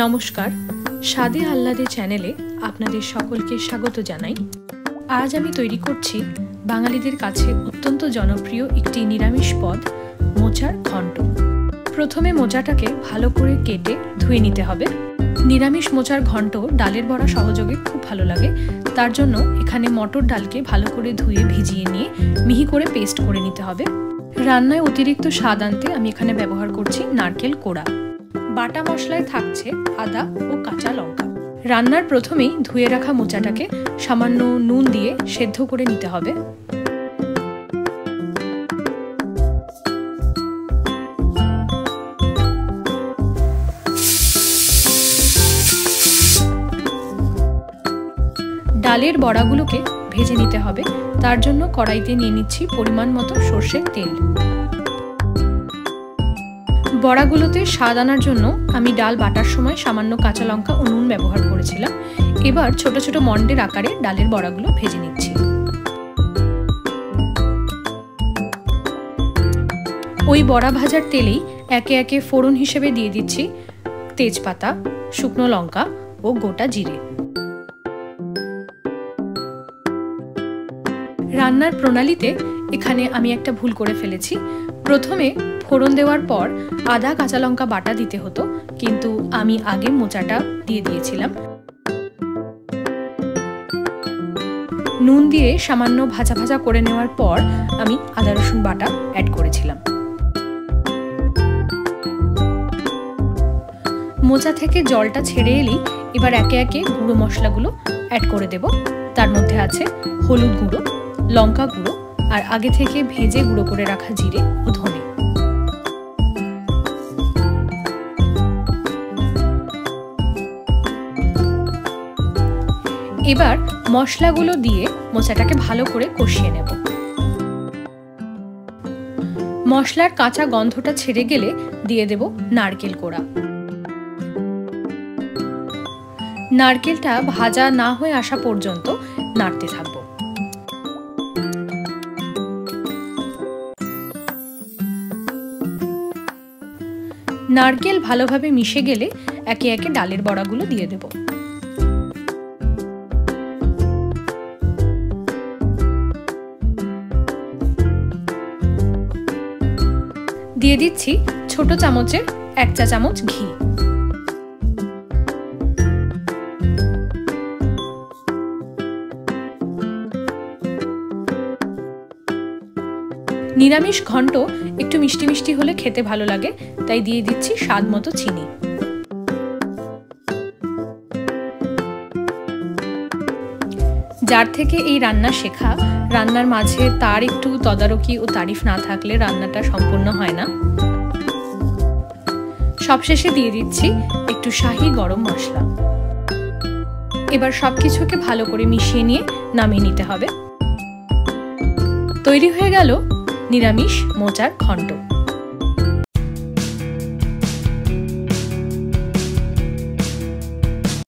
নমস্কার, স্বাদে আহ্লাদে চ্যানেলে আপনাদের সকলকে স্বাগত জানাই। আজ আমি তৈরি করছি বাঙালিদের কাছে অত্যন্ত জনপ্রিয় একটি নিরামিষ পদ, মোচার ঘন্ট। প্রথমে মোচাটাকে ভালো করে কেটে ধুয়ে নিতে হবে। নিরামিষ মোচার ঘন্ট ডালের বড়া সহযোগে খুব ভালো লাগে, তার জন্য এখানে মটর ডালকে ভালো করে ধুয়ে ভিজিয়ে নিয়ে মিহি করে পেস্ট করে নিতে হবে। রান্নায় অতিরিক্ত স্বাদ আনতে আমি এখানে ব্যবহার করছি নারকেল কোড়া। বাটা মশলায় থাকছে আদা ও কাঁচা লঙ্কা। রান্নার প্রথমেই ধুয়ে রাখা মোচাটাকে সামান্য নুন দিয়ে সেদ্ধ করে নিতে হবে। ডালের বড়াগুলোকে ভেজে নিতে হবে, তার জন্য কড়াইতে নিয়ে নিচ্ছি পরিমাণ মতো সর্ষের তেল। বড়াগুলোতে স্বাদ আনার জন্য আমি ডাল বাটার সময় সামান্য কাঁচা লঙ্কা ও নুন ব্যবহার করেছিলাম। এবার ছোট ছোট মন্ডের আকারে ডালের বড়াগুলো ভেজে নিচ্ছি। ওই বড়া ভাজার তেলেই একে একে ফোড়ন হিসেবে দিয়ে দিচ্ছি তেজপাতা, শুকনো লঙ্কা ও গোটা জিরে। রান্নার প্রণালীতে এখানে আমি একটা ভুল করে ফেলেছি। প্রথমে ফোড়ন দেওয়ার পর আদা কাঁচা লঙ্কা বাটা দিতে হতো, কিন্তু আমি আগে মোচাটা দিয়ে দিয়েছিলাম। নুন দিয়ে সামান্য ভাজা ভাজা করে নেওয়ার পর আমি আদা রসুন বাটা অ্যাড করেছিলাম। মোচা থেকে জলটা ছেড়ে এলেই এবার একে একে গুঁড়ো মশলাগুলো অ্যাড করে দেব। তার মধ্যে আছে হলুদ গুঁড়ো, লঙ্কা গুঁড়ো আর আগে থেকে ভেজে গুঁড়ো করে রাখা জিরে ও ধনে। এবার মশলাগুলো দিয়ে মোচাটাকে ভালো করে কষিয়ে নেব। মশলার কাঁচা গন্ধটা ছেড়ে গেলে দিয়ে দেব নারকেল কোড়া। নারকেলটা ভাজা না হয়ে আসা পর্যন্ত নাড়তে থাকব। নারকেল ভালোভাবে মিশে গেলে একে একে ডালের বড়াগুলো দিয়ে দেব। দিয়ে দিচ্ছি ছোট চামচের 1 চা চামচ ঘি। নিরামিষ ঘন্ট একটু মিষ্টি মিষ্টি হলে খেতে ভালো লাগে, তাই দিয়ে দিচ্ছি স্বাদ মতো চিনি। যার থেকে এই রান্না শেখা, রান্নার মাঝে তার একটু তদারকি ও তারিফ না থাকলে রান্নাটা সম্পূর্ণ হয় না। সবশেষে দিয়ে দিচ্ছি একটু শাহি গরম মশলা। এবার সবকিছুকে ভালো করে মিশিয়ে নিয়ে নামিয়ে নিতে হবে। তৈরি হয়ে গেল নিরামিষ মোচার ঘন্ট।